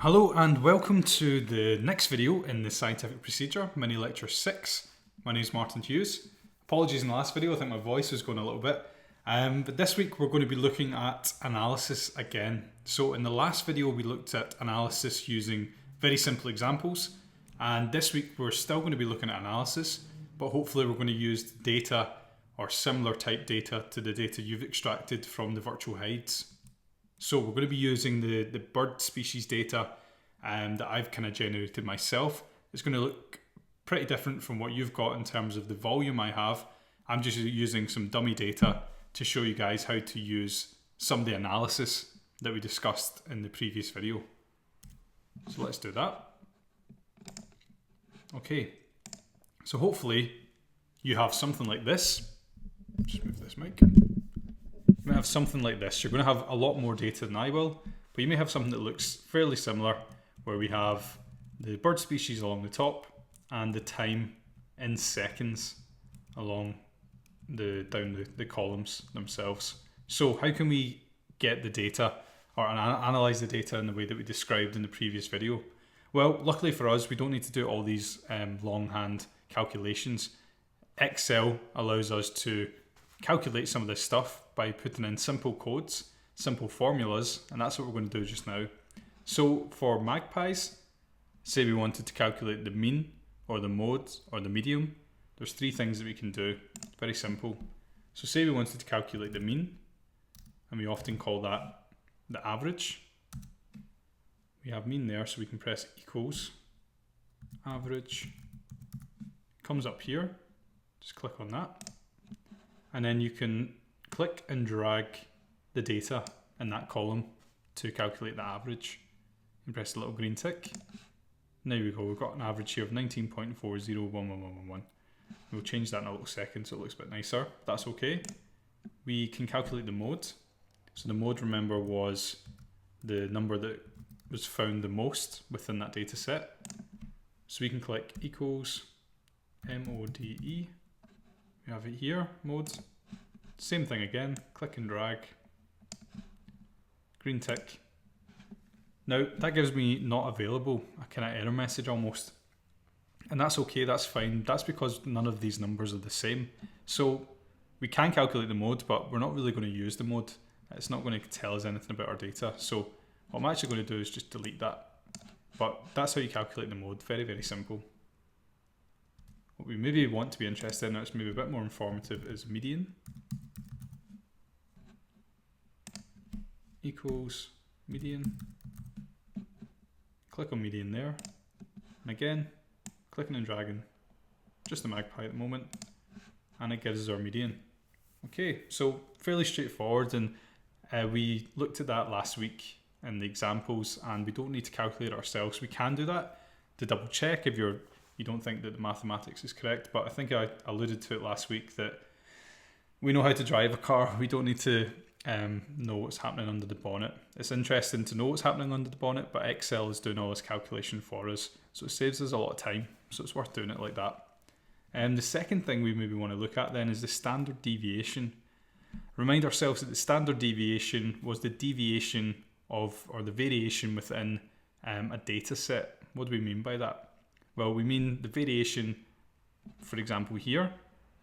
Hello and welcome to the next video in the scientific procedure, mini lecture 6. My name is Dr Hughes. Apologies in the last video, I think my voice was going a little bit. But this week we're going to be looking at analysis again. So in the last video we looked at analysis using very simple examples, and this week we're still going to be looking at analysis, but hopefully we're going to use data or similar type data to the data you've extracted from the virtual hides. So we're going to be using the bird species data that I've kind of generated myself. It's going to look pretty different from what you've got in terms of the volume I have. I'm just using some dummy data to show you guys how to use some of the analysis that we discussed in the previous video. So let's do that. Okay, so hopefully you have something like this. Just move this mic. You may have something like this. You're going to have a lot more data than I will, but you may have something that looks fairly similar, where we have the bird species along the top and the time in seconds along down the columns themselves. So how can we get the data or analyze the data in the way that we described in the previous video? Well, luckily for us, we don't need to do all these longhand calculations. Excel allows us to calculate some of this stuff by putting in simple codes, simple formulas, and that's what we're going to do just now. So for magpies, say we wanted to calculate the mean or the mode or the medium, there's three things that we can do. It's very simple. So say we wanted to calculate the mean, and we often call that the average. We have mean there, so we can press equals average. Comes up here, just click on that. And then you can click and drag the data in that column to calculate the average. And press the little green tick. There we go, we've got an average here of 19.40111111. We'll change that in a little second so it looks a bit nicer. That's okay. We can calculate the mode. So the mode, remember, was the number that was found the most within that data set. So we can click equals MODE. We have it here, mode. Same thing again, click and drag. Green tick. Now that gives me not available, a kind of error message almost. And that's okay, that's fine. That's because none of these numbers are the same. So we can calculate the mode, but we're not really going to use the mode. It's not going to tell us anything about our data. So what I'm actually going to do is just delete that. But that's how you calculate the mode, very, very simple. What we maybe want to be interested in, that's maybe a bit more informative, is median. Equals median. Click on median there. And again, clicking and dragging. Just the magpie at the moment. And it gives us our median. Okay, so fairly straightforward, and we looked at that last week in the examples, and we don't need to calculate it ourselves. We can do that to double check if you don't think that the mathematics is correct, but I think I alluded to it last week that we know how to drive a car. We don't need to know what's happening under the bonnet. It's interesting to know what's happening under the bonnet, but Excel is doing all this calculation for us, so it saves us a lot of time, so it's worth doing it like that. And the second thing we maybe want to look at then is the standard deviation. Remind ourselves that the standard deviation was the deviation of, or the variation within a data set. What do we mean by that? Well, we mean the variation, for example, here.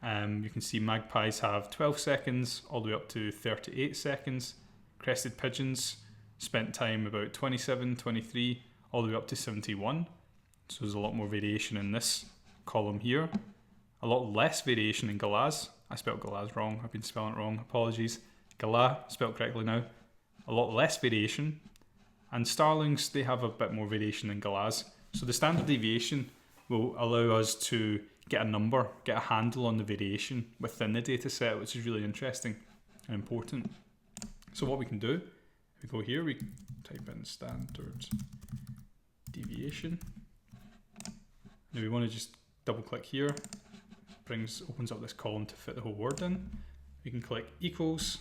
You can see magpies have 12 seconds all the way up to 38 seconds. Crested pigeons spent time about 27, 23, all the way up to 71. So there's a lot more variation in this column here. A lot less variation in galahs. I spelled galahs wrong. I've been spelling it wrong. Apologies. Galah, spelled correctly now. A lot less variation. And starlings, they have a bit more variation than galahs. So the standard deviation will allow us to get a number, get a handle on the variation within the data set, which is really interesting and important. So what we can do, we go here, we type in standard deviation. Now we want to just double click here, opens up this column to fit the whole word in. We can click equals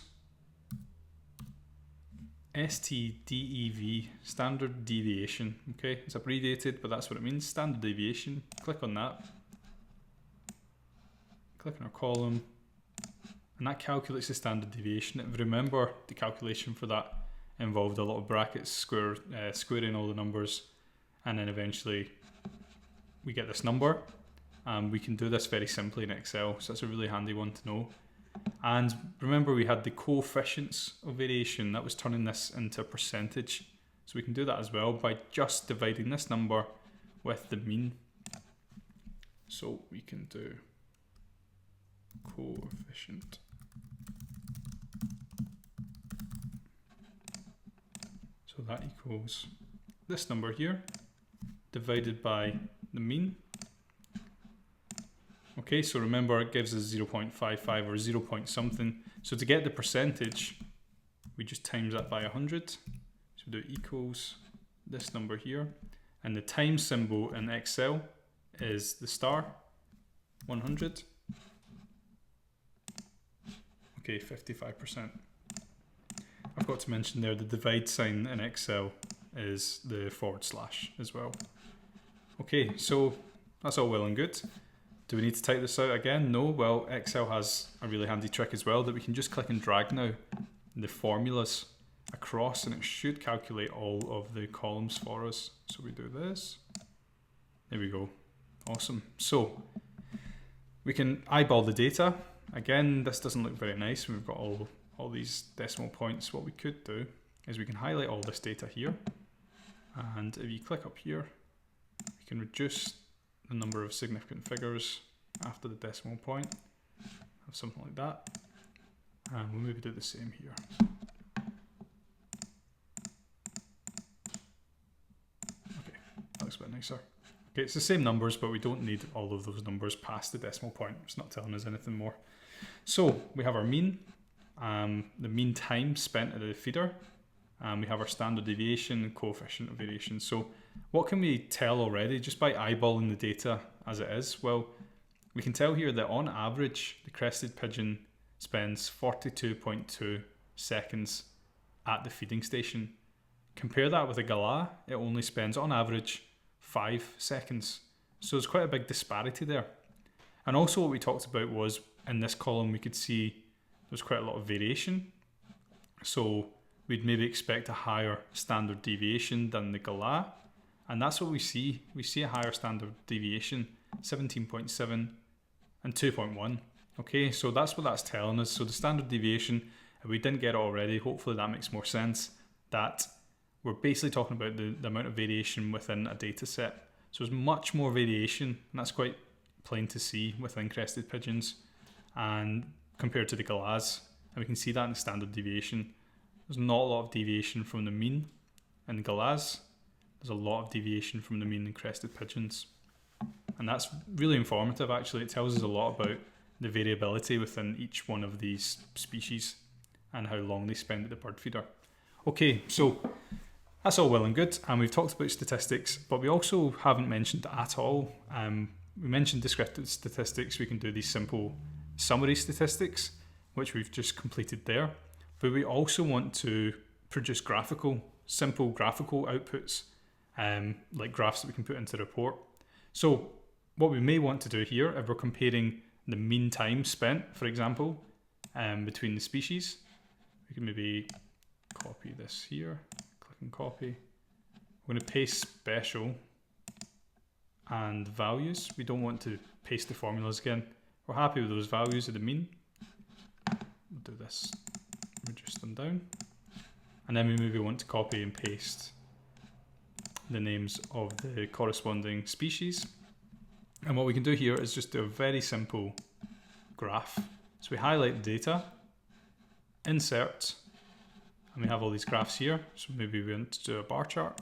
STDEV, standard deviation. Okay, it's abbreviated, but that's what it means, standard deviation. Click on that. Click on our column, and that calculates the standard deviation. Remember, the calculation for that involved a lot of brackets, squaring all the numbers, and then eventually we get this number. We can do this very simply in Excel, so that's a really handy one to know. And remember, we had the coefficients of variation, that was turning this into a percentage. So we can do that as well by just dividing this number with the mean. So we can do coefficient. So that equals this number here divided by the mean. Okay, so remember it gives us 0.55 or 0 point something. So to get the percentage, we just times that by 100. So we do equals this number here. And the times symbol in Excel is the star, 100. Okay, 55%. I've got to mention there the divide sign in Excel is the / as well. Okay, so that's all well and good. Do we need to type this out again? No. Well, Excel has a really handy trick as well that we can just click and drag now the formulas across and it should calculate all of the columns for us. So we do this. There we go. Awesome. So we can eyeball the data. Again, this doesn't look very nice. We've got all these decimal points. What we could do is we can highlight all this data here. And if you click up here, we can reduce the number of significant figures after the decimal point. Have something like that. And we'll maybe do the same here. Okay, that looks a bit nicer. Okay, it's the same numbers, but we don't need all of those numbers past the decimal point. It's not telling us anything more. So we have our mean, the mean time spent at the feeder, and we have our standard deviation and coefficient of variation. So what can we tell already just by eyeballing the data as it is? Well, we can tell here that on average, the crested pigeon spends 42.2 seconds at the feeding station. Compare that with a galah, it only spends on average 5 seconds. So there's quite a big disparity there. And also what we talked about was in this column, we could see there's quite a lot of variation. So we'd maybe expect a higher standard deviation than the galah. And that's what we see. We see a higher standard deviation, 17.7 and 2.1. Okay, so that's what that's telling us. So the standard deviation, if we didn't get it already, hopefully that makes more sense, that we're basically talking about the amount of variation within a data set. So there's much more variation, and that's quite plain to see within crested pigeons and compared to the galahs. And we can see that in the standard deviation. There's not a lot of deviation from the mean in galahs. There's a lot of deviation from the mean in crested pigeons. And that's really informative actually. It tells us a lot about the variability within each one of these species and how long they spend at the bird feeder. Okay, so that's all well and good, and we've talked about statistics, but we also haven't mentioned at all. We mentioned descriptive statistics. We can do these simple summary statistics, which we've just completed there. But we also want to produce simple graphical outputs, like graphs that we can put into the report. So what we may want to do here, if we're comparing the mean time spent, for example, between the species, we can maybe copy this here, click and copy. We're going to paste special and values. We don't want to paste the formulas again. We're happy with those values of the mean. We'll do this, reduce them down. And then we maybe want to copy and paste the names of the corresponding species. And what we can do here is just do a very simple graph. So we highlight the data, insert, and we have all these graphs here. So maybe we want to do a bar chart,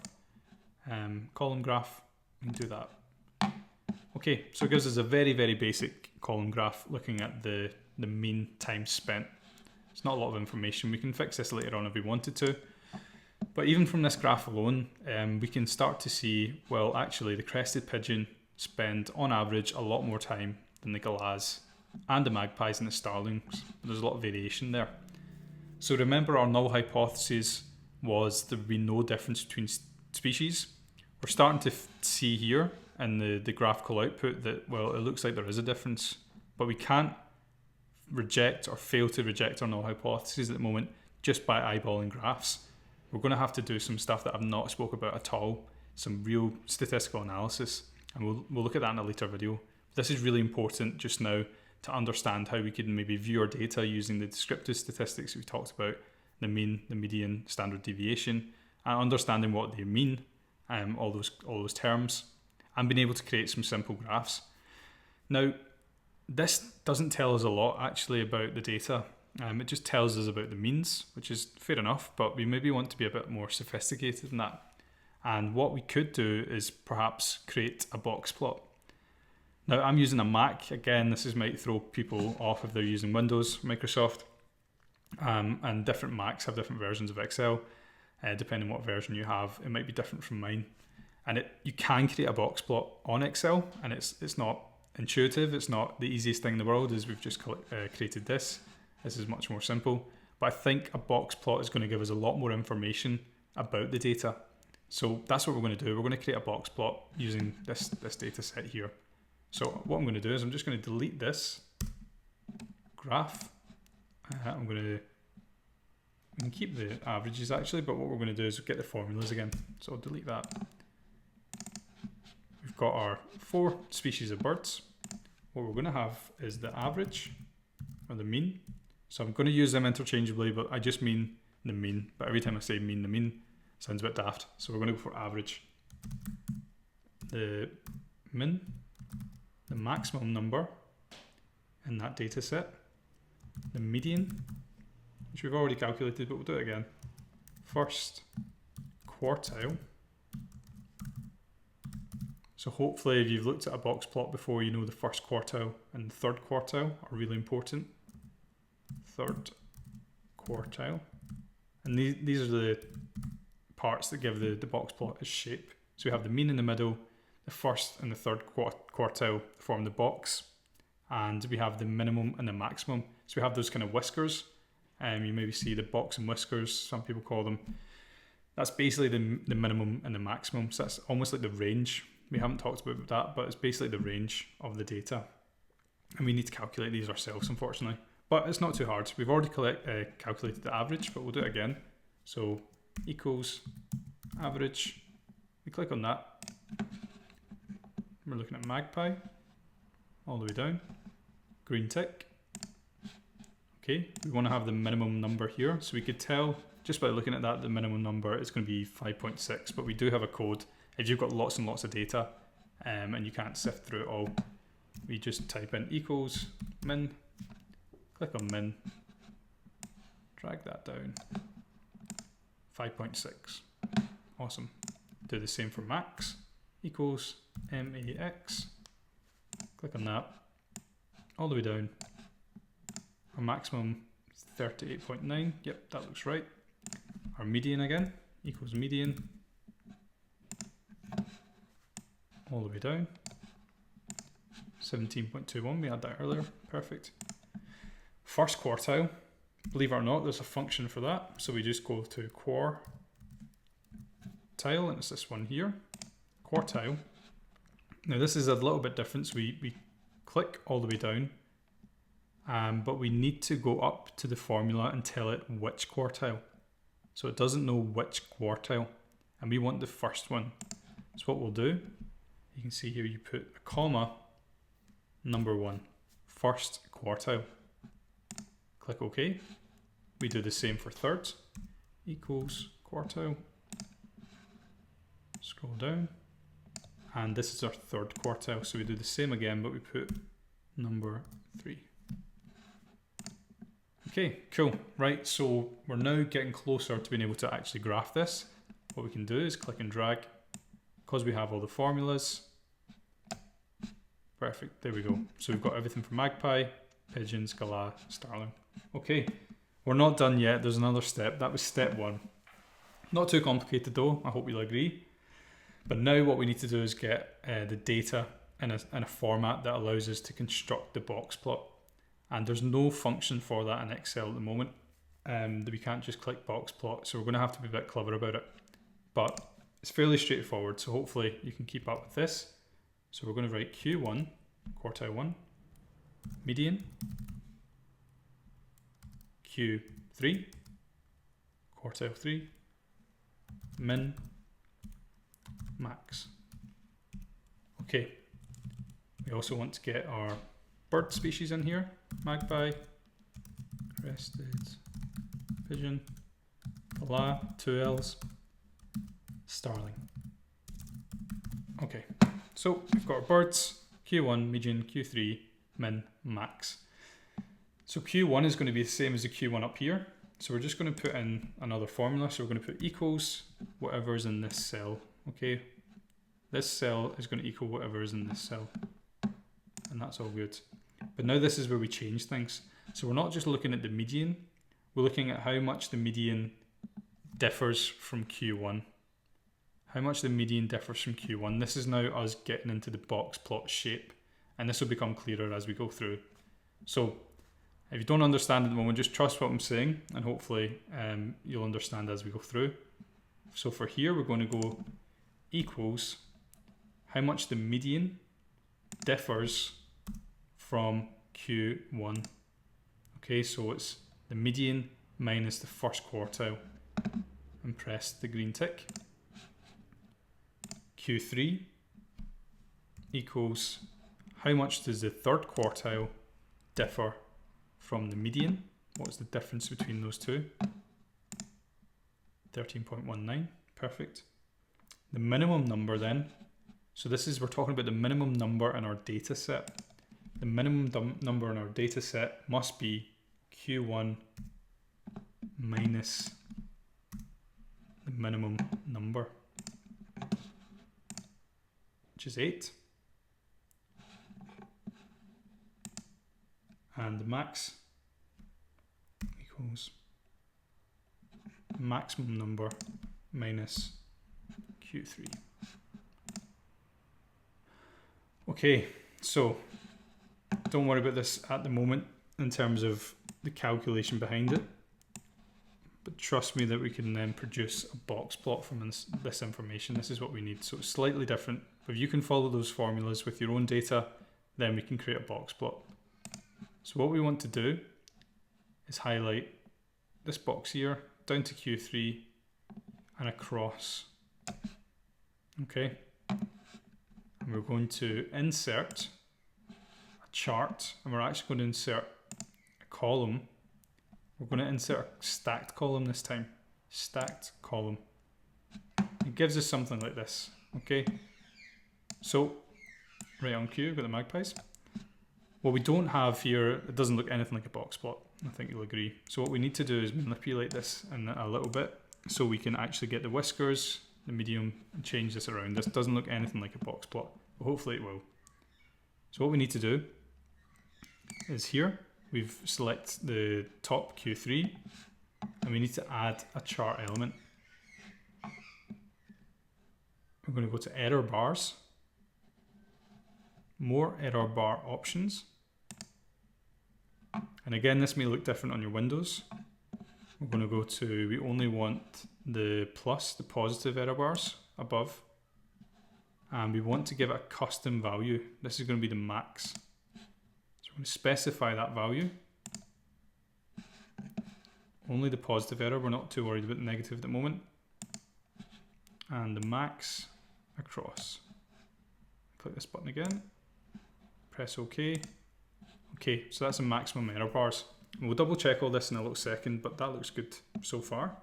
column graph, we can do that. Okay, so it gives us a very, very basic column graph looking at the mean time spent. It's not a lot of information. We can fix this later on if we wanted to. But even from this graph alone, we can start to see, well, actually the crested pigeon spend on average a lot more time than the galahs and the magpies and the starlings. There's a lot of variation there. So remember, our null hypothesis was there would be no difference between species. We're starting to see here in the graphical output that, well, it looks like there is a difference, but we can't reject or fail to reject our null hypothesis at the moment just by eyeballing graphs. we're going to have to do some stuff that I've not spoke about at all, some real statistical analysis, and we'll look at that in a later video. This is really important just now to understand how we can maybe view our data using the descriptive statistics we talked about, the mean, the median, standard deviation, and understanding what they mean, all those terms, and being able to create some simple graphs. Now, this doesn't tell us a lot actually about the data. It just tells us about the means, which is fair enough, but we maybe want to be a bit more sophisticated than that. And what we could do is perhaps create a box plot. Now, I'm using a Mac. Again, might throw people off if they're using Windows, Microsoft, and different Macs have different versions of Excel. Depending on what version you have, it might be different from mine. And you can create a box plot on Excel, and it's not intuitive. It's not the easiest thing in the world, as we've just created this. This is much more simple. But I think a box plot is going to give us a lot more information about the data. So that's what we're going to do. We're going to create a box plot using this data set here. So what I'm going to do is I'm just going to delete this graph. I'm going to keep the averages actually, but what we're going to do is get the formulas again. So I'll delete that. We've got our 4 species of birds. What we're going to have is the average or the mean. So I'm going to use them interchangeably, but I just mean the mean. But every time I say mean, the mean sounds a bit daft. So we're going to go for average. The min, the maximum number in that data set, the median, which we've already calculated, but we'll do it again. First quartile. So hopefully if you've looked at a box plot before, you know the first quartile and the third quartile are really important. Third quartile. And these are the parts that give the box plot its shape. So we have the mean in the middle, the first and the third quartile form the box, and we have the minimum and the maximum. So we have those kind of whiskers. You maybe see the box and whiskers, some people call them. That's basically the minimum and the maximum. So that's almost like the range. We haven't talked about that, but it's basically the range of the data. And we need to calculate these ourselves, unfortunately. But it's not too hard. We've already calculated the average, but we'll do it again. So equals average. We click on that. We're looking at Magpie. All the way down. Green tick. Okay, we want to have the minimum number here. So we could tell just by looking at that, the minimum number is going to be 5.6, but we do have a code. If you've got lots and lots of data and you can't sift through it all, we just type in equals min, click on min, drag that down, 5.6. Awesome. Do the same for max, equals max, click on that, all the way down. Our maximum is 38.9, yep, that looks right. Our median again, equals median, all the way down. 17.21, we had that earlier, perfect. First quartile, believe it or not, there's a function for that. So we just go to quartile, and it's this one here, quartile. Now this is a little bit different, so we click all the way down, but we need to go up to the formula and tell it which quartile. So it doesn't know which quartile, and we want the first one. So what we'll do, you can see here you put a comma, number 1, first quartile. Click OK. We do the same for third, equals quartile. Scroll down, and this is our third quartile. So we do the same again, but we put number 3. Okay, cool. Right, so we're now getting closer to being able to actually graph this. What we can do is click and drag. Because we have all the formulas. Perfect, there we go. So we've got everything from magpie, pigeons, galah, starling. Okay, we're not done yet. There's another step. That was step 1. Not too complicated though, I hope you'll agree. But now what we need to do is get the data in a format that allows us to construct the box plot. And there's no function for that in Excel at the moment. That we can't just click box plot, so we're going to have to be a bit clever about it. But it's fairly straightforward, so hopefully you can keep up with this. So we're going to write Q1, quartile 1, median, Q3, quartile 3, min, max. Okay, we also want to get our bird species in here, magpie, crested pigeon, pala, 2 L's, starling. Okay, so we've got our birds, Q1, median, Q3, min, max. So Q1 is going to be the same as the Q1 up here. So we're just going to put in another formula. So we're going to put equals whatever is in this cell. Okay, this cell is going to equal whatever is in this cell. And that's all good. But now this is where we change things. So we're not just looking at the median. We're looking at how much the median differs from Q1. How much the median differs from Q1. This is now us getting into the box plot shape. And this will become clearer as we go through. So if you don't understand at the moment, just trust what I'm saying, and hopefully you'll understand as we go through. So for here, we're going to go equals how much the median differs from Q1. Okay, so it's the median minus the first quartile, and press the green tick. Q3 equals how much does the third quartile differ from the median? What's the difference between those two? 13.19, perfect. The minimum number then, so this is, we're talking about the minimum number in our data set. The minimum number in our data set must be Q1 minus the minimum number, which is 8. And the max equals maximum number minus Q3. Okay, so don't worry about this at the moment in terms of the calculation behind it, but trust me that we can then produce a box plot from this information. This is what we need. So it's slightly different, but if you can follow those formulas with your own data, then we can create a box plot. So what we want to do is highlight this box here down to Q3 and across. Okay, and we're going to insert a chart, and we're actually going to insert a column. We're going to insert a stacked column this time. Stacked column. It gives us something like this. Okay, so right on cue, we've got the magpies. What we don't have here, it doesn't look anything like a box plot. I think you'll agree. So what we need to do is manipulate this in a little bit so we can actually get the whiskers, the medium, and change this around. This doesn't look anything like a box plot, but hopefully it will. So what we need to do is here, we've selected the top Q3, and we need to add a chart element. We're going to go to error bars, more error bar options, and again this may look different on your windows. We're going to go to, we only want the plus, the positive error bars above, and we want to give it a custom value. This is going to be the max, so we're going to specify that value. Only the positive error, we're not too worried about the negative at the moment, and the max across. Click this button again, press OK. Okay, so that's a maximum error bars. We'll double check all this in a little second, but that looks good so far.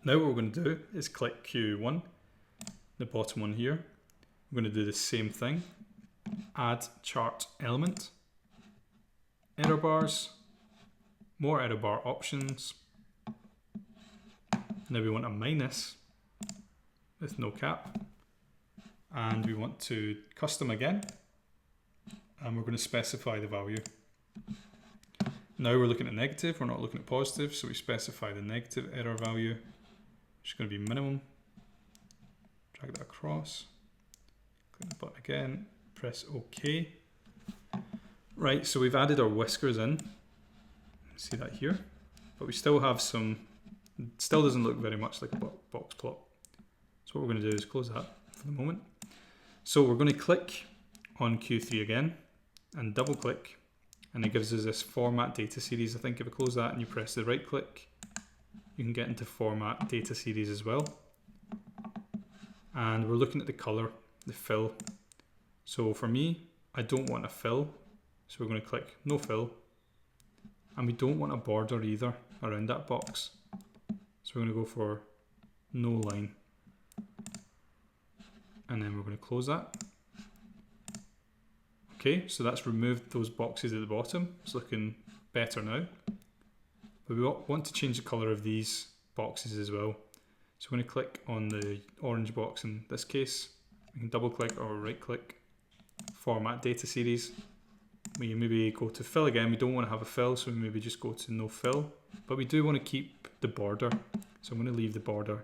Now what we're going to do is click Q1, the bottom one here. We're going to do the same thing. Add chart element, error bars, more error bar options. Now we want a minus with no cap, and we want to custom again, and we're going to specify the value. Now we're looking at negative, we're not looking at positive, so we specify the negative error value, which is going to be minimum. Drag that across, click the button again, press OK. Right, so we've added our whiskers in, see that here, but we still have some, it still doesn't look very much like a box plot. So what we're going to do is close that for the moment. So we're going to click on Q3 again and double click, and it gives us this format data series. I think if I close that and you press the right click, you can get into format data series as well. And we're looking at the color, the fill. So for me, I don't want a fill, so we're going to click no fill. And we don't want a border either around that box. So we're going to go for no line. And then we're going to close that. Okay, so that's removed those boxes at the bottom. It's looking better now. But we want to change the color of these boxes as well. So we're going to click on the orange box in this case. We can double click or right click, format data series. We maybe go to fill again. We don't want to have a fill, so we maybe just go to no fill. But we do want to keep the border. So I'm going to leave the border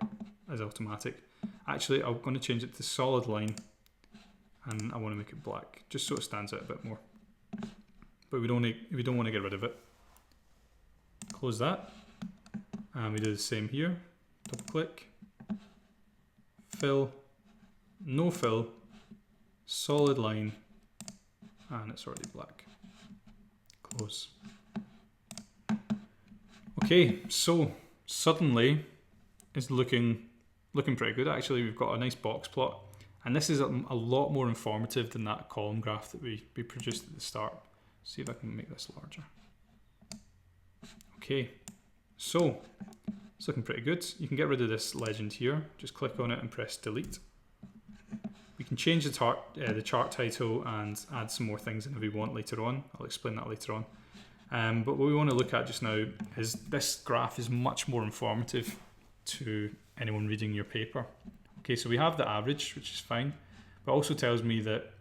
as automatic. Actually, I'm going to change it to solid line. And I want to make it black, just so it stands out a bit more. But we don't want to get rid of it. Close that. And we do the same here. Double click. Fill. No fill. Solid line. And it's already black. Close. Okay, so suddenly it's looking pretty good. Actually, we've got a nice box plot. And this is a lot more informative than that column graph that we produced at the start. See if I can make this larger. Okay, so it's looking pretty good. You can get rid of this legend here. Just click on it and press delete. We can change the chart title and add some more things in if we want later on. I'll explain that later on. But what we want to look at just now is this graph is much more informative to anyone reading your paper. Okay, so we have the average, which is fine, but also tells me that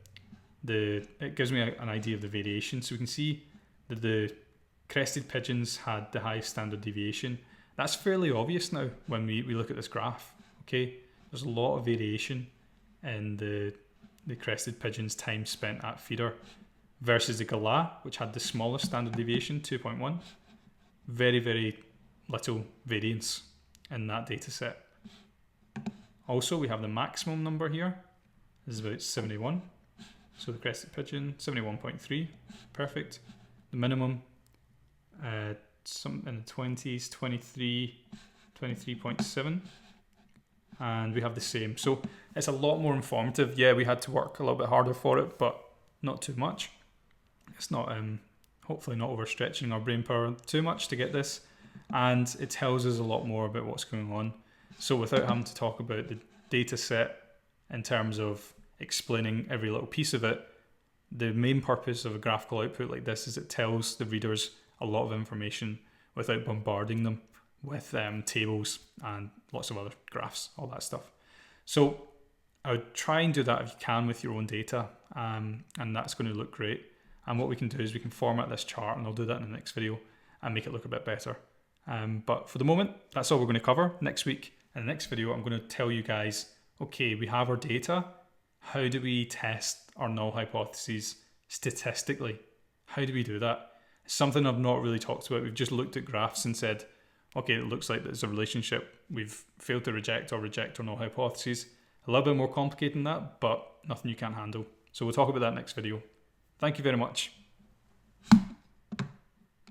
it gives me an idea of the variation. So we can see that the crested pigeons had the highest standard deviation. That's fairly obvious now when we look at this graph. Okay, there's a lot of variation in the crested pigeons' time spent at feeder versus the galah, which had the smallest standard deviation, 2.1. Very, very little variance in that data set. Also, we have the maximum number here. This is about 71. So the crested pigeon, 71.3, perfect. The minimum, some in the 20s, 23.7. And we have the same. So it's a lot more informative. Yeah, we had to work a little bit harder for it, but not too much. It's not, hopefully not overstretching our brain power too much to get this. And it tells us a lot more about what's going on. So without having to talk about the data set in terms of explaining every little piece of it, the main purpose of a graphical output like this is it tells the readers a lot of information without bombarding them with tables and lots of other graphs, all that stuff. So I would try and do that if you can with your own data, and that's going to look great. And what we can do is we can format this chart, and I'll do that in the next video, and make it look a bit better. But for the moment, that's all we're going to cover. Next week, in the next video, I'm going to tell you guys, okay, we have our data. How do we test our null hypotheses statistically? How do we do that? It's something I've not really talked about. We've just looked at graphs and said, okay, it looks like there's a relationship. We've failed to reject our null hypotheses. A little bit more complicated than that, but nothing you can't handle. So we'll talk about that next video. Thank you very much.